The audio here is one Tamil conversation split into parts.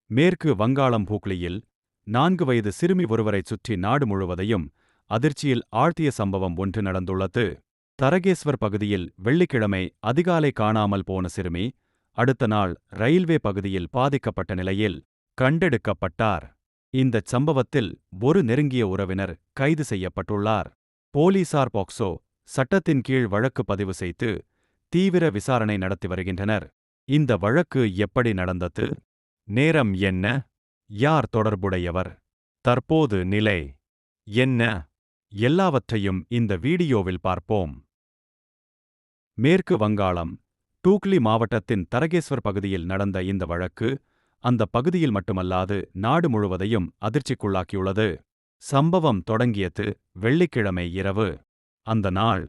மேற்கு வங்காளம் ஹூக்ளியில் 4 வயது சிறுமி ஒருவரைச் சுற்றி நாடு முழுவதையும் அதிர்ச்சியில் ஆழ்த்திய சம்பவம் ஒன்று நடந்துள்ளது. தரகேஸ்வர் பகுதியில் வெள்ளிக்கிழமை அதிகாலை காணாமல் போன சிறுமி அடுத்த நாள் ரயில்வே பகுதியில் பாதிக்கப்பட்ட நிலையில் கண்டெடுக்கப்பட்டார். இந்தச் சம்பவத்தில் ஒரு நெருங்கிய உறவினர் கைது செய்யப்பட்டுள்ளார். போலீசார் போக்சோ சட்டத்தின் கீழ் வழக்கு பதிவு செய்து தீவிர விசாரணை நடத்தி வருகின்றனர். இந்த வழக்கு எப்படி நடந்தது? நேரம் என்ன? யார் தொடர்புடையவர்? தற்போது நிலை என்ன? எல்லாவற்றையும் இந்த வீடியோவில் பார்ப்போம். மேற்கு வங்காளம் டூக்லி மாவட்டத்தின் தரகேஸ்வர் பகுதியில் நடந்த இந்த வழக்கு அந்த பகுதியில் மட்டுமல்லாது நாடு முழுவதையும் அதிர்ச்சிக்குள்ளாக்கியுள்ளது. சம்பவம் தொடங்கியது வெள்ளிக்கிழமை இரவு. அந்த நாள்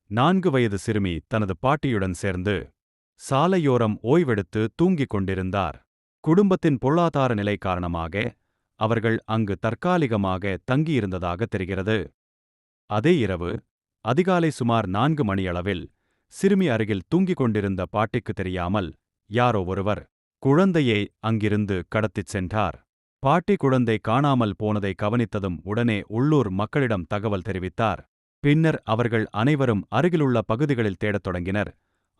4 வயது சிறுமி தனது பாட்டியுடன் சேர்ந்து சாலையோரம் ஓய்வெடுத்து தூங்கிக் கொண்டிருந்தார். குடும்பத்தின் பொருளாதார நிலை காரணமாக அவர்கள் அங்கு தற்காலிகமாக தங்கியிருந்ததாக தெரிகிறது. அதே இரவு அதிகாலை சுமார் 4 மணியளவில் சிறுமி அருகில் தூங்கிக் கொண்டிருந்த பாட்டிக்கு தெரியாமல் யாரோ ஒருவர் குழந்தையை அங்கிருந்து கடத்திச் சென்றார். பாட்டி குழந்தை காணாமல் போனதை கவனித்ததும் உடனே உள்ளூர் மக்களிடம் தகவல் தெரிவித்தார். பின்னர் அவர்கள் அனைவரும் அருகிலுள்ள பகுதிகளில் தேடத் தொடங்கினர்.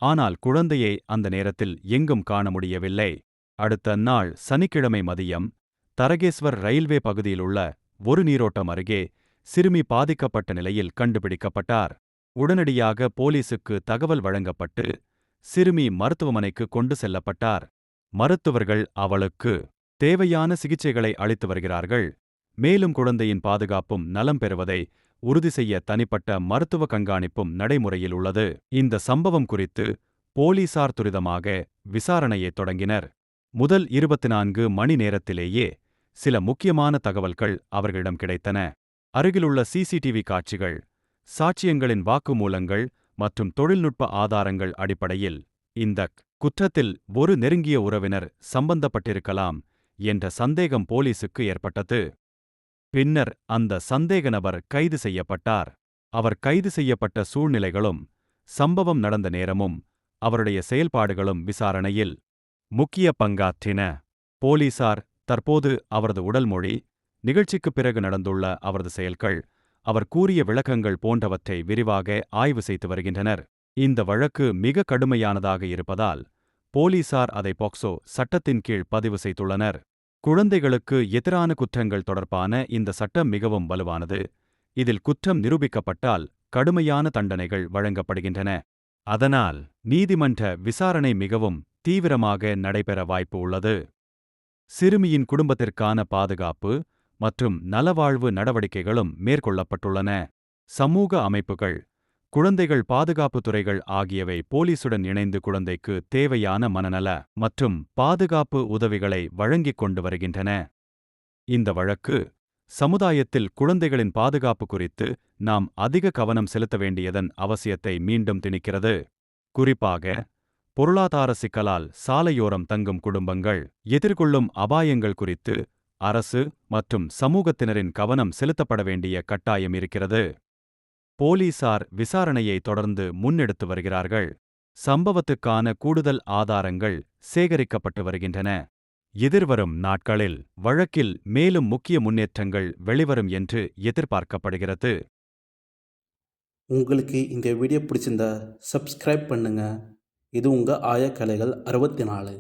ஆனால் குழந்தையை அந்த நேரத்தில் எங்கும் காண முடியவில்லை. அடுத்த நாள் சனிக்கிழமை மதியம் தரகேஸ்வர் ரயில்வே பகுதியிலுள்ள ஒரு நீரோட்டம் அருகே சிறுமி பாதிக்கப்பட்ட நிலையில் கண்டுபிடிக்கப்பட்டார். உடனடியாக போலீசுக்கு தகவல் வழங்கப்பட்டு சிறுமி மருத்துவமனைக்கு கொண்டு செல்லப்பட்டார். மருத்துவர்கள் அவளுக்கு தேவையான சிகிச்சைகளை அளித்து வருகிறார்கள். மேலும் குழந்தையின் பாதுகாப்பும் நலம் பெறுவதை உறுதி செய்ய தனிப்பட்ட மருத்துவ கண்காணிப்பும் நடைமுறையில் உள்ளது. இந்த சம்பவம் குறித்து போலீசார் துரிதமாக விசாரணையை தொடங்கினர். முதல் 24 மணி நேரத்திலேயே சில முக்கியமான தகவல்கள் அவர்களிடம் கிடைத்தன. அருகிலுள்ள சிசிடிவி காட்சிகள், சாட்சியங்களின் வாக்குமூலங்கள் மற்றும் தொழில்நுட்ப ஆதாரங்கள் அடிப்படையில் இந்தக் குற்றத்தில் ஒரு நெருங்கிய உறவினர் சம்பந்தப்பட்டிருக்கலாம் என்ற சந்தேகம் போலீசுக்கு ஏற்பட்டது. பின்னர் அந்த சந்தேக நபர் கைது செய்யப்பட்டார். அவர் கைது செய்யப்பட்ட சூழ்நிலைகளும் சம்பவம் நடந்த நேரமும் அவருடைய செயல்பாடுகளும் விசாரணையில் முக்கிய பங்காற்றின. போலீசார் தற்போது அவரது உடல்மொழி, நிகழ்ச்சிக்குப் பிறகு நடந்துள்ள அவரது செயல்கள், அவர் கூறிய விளக்கங்கள் போன்றவற்றை விரிவாக ஆய்வு செய்து வருகின்றனர். இந்த வழக்கு மிக கடுமையானதாக இருப்பதால் போலீசார் அதை போக்சோ சட்டத்தின் கீழ் பதிவு செய்துள்ளனர். குழந்தைகளுக்கு எதிரான குற்றங்கள் தொடர்பான இந்த சட்டம் மிகவும் வலுவானது. இதில் குற்றம் நிரூபிக்கப்பட்டால் கடுமையான தண்டனைகள் வழங்கப்படுகின்றன. அதனால் நீதிமன்ற விசாரணை மிகவும் தீவிரமாக நடைபெற வாய்ப்பு உள்ளது. சிறுமியின் குடும்பத்திற்கான பாதுகாப்பு மற்றும் நலவாழ்வு நடவடிக்கைகளும் மேற்கொள்ளப்பட்டுள்ளன. சமூக அமைப்புகள், குழந்தைகள் பாதுகாப்பு துறைகள் ஆகியவை போலீசுடன் இணைந்து குழந்தைக்கு தேவையான மனநல மற்றும் பாதுகாப்பு உதவிகளை வழங்கிக் கொண்டு வருகின்றன. இந்த வழக்கு சமுதாயத்தில் குழந்தைகளின் பாதுகாப்பு குறித்து நாம் அதிக கவனம் செலுத்த வேண்டியதன் அவசியத்தை மீண்டும் திணிக்கிறது. குறிப்பாக பொருளாதார சிக்கலால் சாலையோரம் தங்கும் குடும்பங்கள் எதிர்கொள்ளும் அபாயங்கள் குறித்து அரசு மற்றும் சமூகத்தினரின் கவனம் செலுத்தப்பட வேண்டிய கட்டாயம் இருக்கிறது. போலீசார் விசாரணையை தொடர்ந்து முன்னெடுத்து வருகிறார்கள். சம்பவத்துக்கான கூடுதல் ஆதாரங்கள் சேகரிக்கப்பட்டு வருகின்றன. எதிர்வரும் நாட்களில் வழக்கில் மேலும் முக்கிய முன்னேற்றங்கள் வெளிவரும் என்று எதிர்பார்க்கப்படுகிறது. உங்களுக்கு இந்த வீடியோ பிடிச்சிருந்தா சப்ஸ்கிரைப் பண்ணுங்க. இது உங்கள் ஆயக்கலைகள் 64.